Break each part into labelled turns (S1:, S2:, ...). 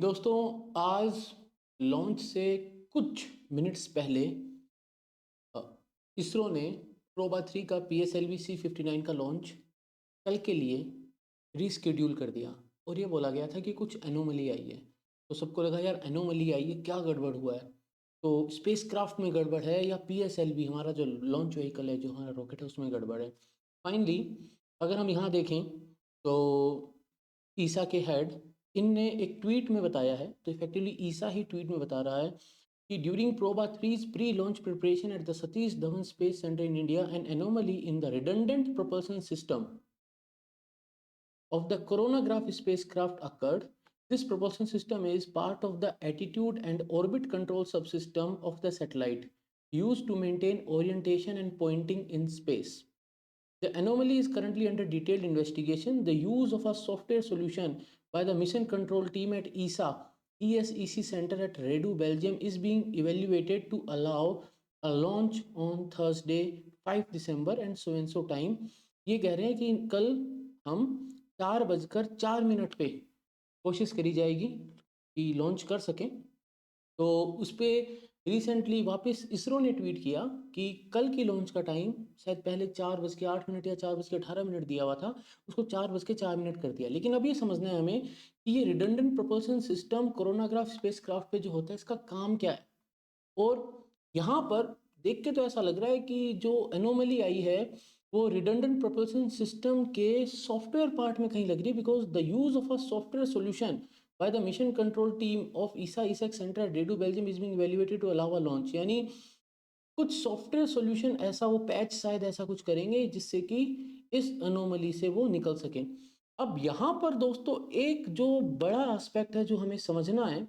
S1: दोस्तों, आज लॉन्च से कुछ मिनट्स पहले अ, इसरो ने प्रोबा 3 का PSLV C-59 का लॉन्च कल के लिए रीशेड्यूल कर दिया और ये बोला गया था कि कुछ एनोमली आई है। तो सबको लगा यार एनोमली आई है, क्या गड़बड़ हुआ है? तो स्पेसक्राफ्ट में गड़बड़ है या PSLV हमारा जो लॉन्च व्हीकल है, जो हमारा रॉकेट है, उसमें गड़बड़ है। फाइनली अगर हम यहाँ देखें तो ईसा के हेड इनने एक ट्वीट में बताया है, तो इफेक्टिवली ईसा ही ट्वीट में बता रहा है कि during PROBA 3's pre-launch preparation at the Satish Dhawan Space Center in India, an anomaly in the redundant propulsion system of the coronagraph spacecraft occurred. This propulsion system is part of the attitude and orbit control subsystem of the satellite, used to maintain orientation and pointing in space. The anomaly is currently under detailed investigation. The use of a software solution by the mission control team at ESEC Center at Redu, Belgium is being evaluated to allow a launch on Thursday 5 December and so time. ये कह रहे हैं कि कल हम 4:04 पे कोशिश करी जाएगी कि लॉन्च कर सकें। तो उस पे रिसेंटली वापस इसरो ने ट्वीट किया कि कल की लॉन्च का टाइम शायद पहले 4:08 या 4:18 दिया हुआ था, उसको 4:04 कर दिया। लेकिन अब ये समझना है हमें कि ये redundant propulsion system coronagraph spacecraft पे जो होता है, इसका काम क्या है? और यहाँ पर देख के तो ऐसा लग रहा है कि जो एनोमली आई है वो रिडंडेंट प्रोपल्शन सिस्टम के सॉफ्टवेयर पार्ट में कहीं लग रही है, because the use of a software solution by the mission control team of ESA ESEC centre at Redu Belgium is being evaluated to allow a launch. यानी कुछ software solution ऐसा, वो पैच शायद ऐसा कुछ करेंगे जिससे कि इस अनोमली से वो निकल सके। अब यहाँ पर दोस्तों एक जो बड़ा एस्पेक्ट है जो हमें समझना है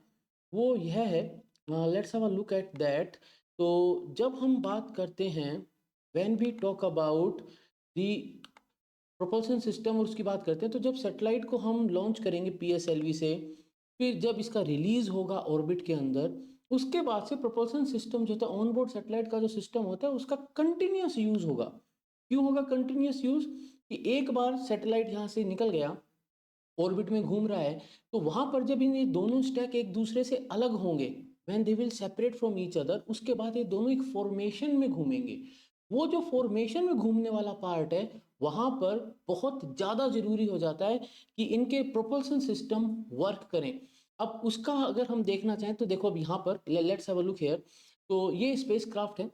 S1: वो यह है, let's have a look at that. तो जब हम बात करते हैं, when we talk about the propulsion system और उसकी बात करते हैं, तो जब सैटेलाइट को हम लॉन्च करेंगे PSLV से, फिर जब इसका रिलीज होगा ऑर्बिट के अंदर, उसके बाद से प्रोपल्शन सिस्टम जो होता है ऑन बोर्ड सैटेलाइट का जो सिस्टम होता है उसका कंटिन्यूस यूज होगा। क्यों होगा कंटिन्यूस यूज? कि एक बार सैटेलाइट यहाँ से निकल गया, ऑर्बिट में घूम रहा है, तो वहां पर जब ये दोनों स्टैक एक दूसरे से अलग होंगे, when they will separate from each other, उसके बाद ये दोनों एक फॉर्मेशन में घूमेंगे। वो जो फॉर्मेशन में घूमने वाला पार्ट है, वहां पर बहुत ज्यादा जरूरी हो जाता है कि इनके प्रोपल्शन सिस्टम वर्क करें। अब उसका अगर हम देखना चाहें तो देखो, अब यहाँ पर let's have a look here. तो ये स्पेसक्राफ्ट है,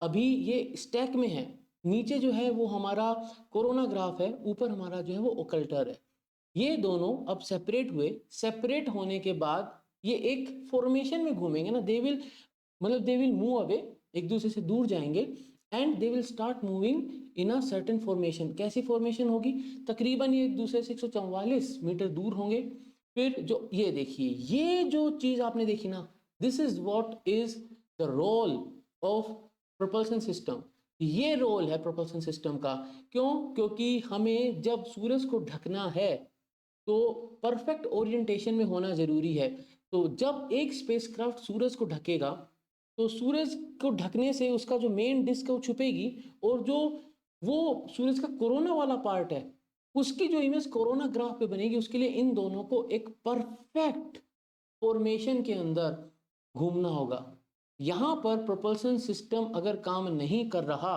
S1: अभी ये स्टैक में है। नीचे जो है वो हमारा कोरोनाग्राफ है, ऊपर हमारा जो है वो ओकल्टर है। ये दोनों अब सेपरेट हुए, सेपरेट होने के बाद ये एक फॉर्मेशन में घूमेंगे ना, दे विल, मतलब दे विल मूव अवे, एक दूसरे से दूर जाएंगे, and they will start moving in a certain formation. कैसी फॉर्मेशन होगी? तकरीबन ये एक दूसरे से 144 मीटर दूर होंगे। फिर जो ये देखिए, ये जो चीज आपने देखी ना, this is what is the role of propulsion system. ये रोल है प्रोपल्शन सिस्टम का। क्यों? क्योंकि हमें जब सूरज को ढकना है तो परफेक्ट ओरिएंटेशन में होना जरूरी है। तो जब एक स्पेसक्राफ्ट सूरज को ढकेगा, तो सूरज को ढकने से उसका जो मेन डिस्क है वो छुपेगी, और जो वो सूरज का कोरोना वाला पार्ट है उसकी जो इमेज कोरोना ग्राफ पे बनेगी, उसके लिए इन दोनों को एक परफेक्ट फॉर्मेशन के अंदर घूमना होगा। यहां पर प्रोपल्शन सिस्टम अगर काम नहीं कर रहा,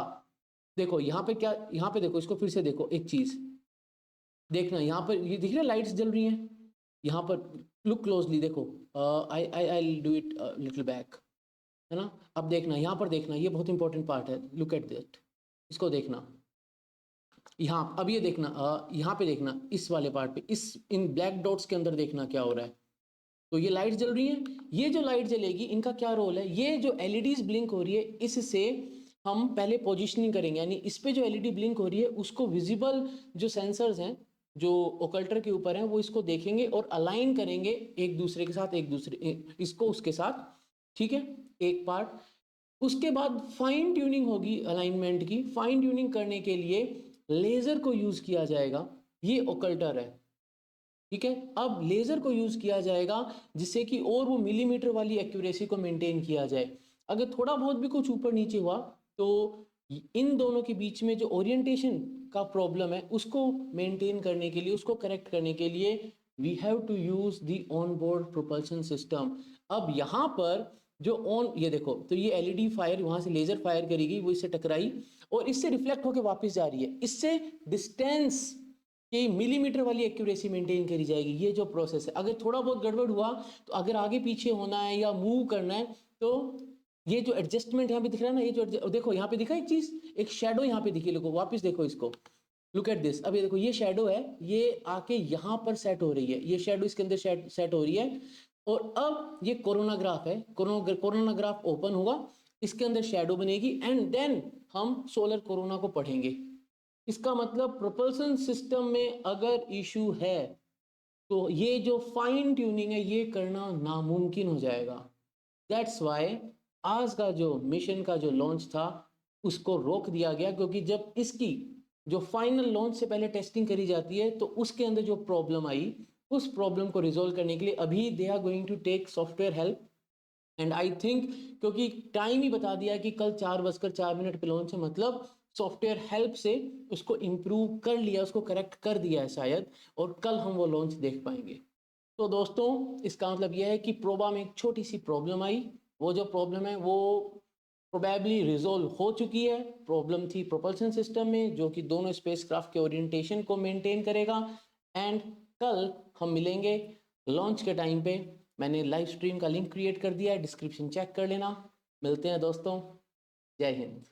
S1: देखो यहाँ पे क्या, यहाँ पे देखो, इसको फिर से देखो, एक चीज देखना, यहाँ पर ये दिख रहा है लाइट्स जल रही हैं यहाँ पर, लुक क्लोजली देखो। I I I do it little back, है ना? अब देखना, यहाँ पर देखना, ये बहुत इंपॉर्टेंट पार्ट है, लुक एट दैट, इसको देखना। यहाँ अब ये देखना, यहाँ पे देखना, इस वाले पार्ट पे, इस इन ब्लैक डॉट्स के अंदर देखना क्या हो रहा है। तो ये लाइट जल रही है, ये जो लाइट जलेगी इनका क्या रोल है? ये जो एलईडीज ब्लिंक हो रही है, इससे हम पहले पोजिशनिंग करेंगे, यानी इस पे जो एलईडी ब्लिंक हो रही है उसको विजिबल जो सेंसर्स हैं जो ओकल्टर के ऊपर हैं वो इसको देखेंगे और अलाइन करेंगे एक दूसरे के साथ, एक दूसरे इसको उसके साथ, ठीक है, एक पार्ट। उसके बाद फाइन ट्यूनिंग होगी अलाइनमेंट की। फाइन ट्यूनिंग करने के लिए लेजर को यूज किया जाएगा, ये ओकल्टर है, ठीक है। अब लेजर को यूज किया जाएगा जिससे कि और वो मिलीमीटर वाली एक्यूरेसी को मेंटेन किया जाए। अगर थोड़ा बहुत भी कुछ ऊपर नीचे हुआ तो इन दोनों के बीच में जो ओरिएंटेशन का प्रॉब्लम है उसको मेंटेन करने के लिए, उसको करेक्ट करने के लिए we have to use the on board propulsion system. अब यहाँ पर जो ऑन, ये देखो, तो ये एलईडी फायर वहां से लेजर फायर करेगी, वो इससे टकराई और इससे रिफ्लेक्ट होकर वापस जा रही है। इससे डिस्टेंस कि मिलीमीटर वाली एक्यूरेसी मेंटेन करी जाएगी। ये जो प्रोसेस है, अगर थोड़ा बहुत गड़बड़ हुआ तो अगर आगे पीछे होना है या मूव करना है तो ये जो एडजस्टमेंट यहाँ पे दिख रहा है ना, ये जो देखो यहाँ पे दिखा एक चीज, एक शेडो यहाँ पे दिखी, लोगों वापस देखो इसको, लुक एट दिस। अब ये देखो, ये शेडो है, ये आके यहाँ पर सेट हो रही है, ये शेडो इसके अंदर सेट हो रही है। और अब ये कोरोनाग्राफ है, कोरोनाग्राफ ओपन होगा, इसके अंदर शेडो बनेगी एंड देन हम सोलर कोरोना को पढ़ेंगे। इसका मतलब प्रोपल्सन सिस्टम में अगर इशू है तो ये जो फाइन ट्यूनिंग है ये करना नामुमकिन हो जाएगा। दैट्स वाई आज का जो मिशन का जो लॉन्च था उसको रोक दिया गया, क्योंकि जब इसकी जो फाइनल लॉन्च से पहले टेस्टिंग करी जाती है तो उसके अंदर जो प्रॉब्लम आई, उस प्रॉब्लम को रिजोल्व करने के लिए अभी they are going to take software help. And I think क्योंकि टाइम ही बता दिया कि कल 4:04 पे लॉन्च है, मतलब सॉफ्टवेयर हेल्प से उसको इम्प्रूव कर लिया, उसको करेक्ट कर दिया है शायद, और कल हम वो लॉन्च देख पाएंगे। तो दोस्तों इसका मतलब यह है कि प्रोबा में एक छोटी सी प्रॉब्लम आई, वो जो प्रॉब्लम है वो प्रोबेबली रिजोल्व हो चुकी है। प्रॉब्लम थी प्रोपल्शन सिस्टम में जो कि दोनों स्पेसक्राफ्ट के ओरिएंटेशन को मेंटेन करेगा। एंड कल हम मिलेंगे लॉन्च के टाइम पे। मैंने लाइव स्ट्रीम का लिंक क्रिएट कर दिया है, डिस्क्रिप्शन चेक कर लेना। मिलते हैं दोस्तों, जय हिंद।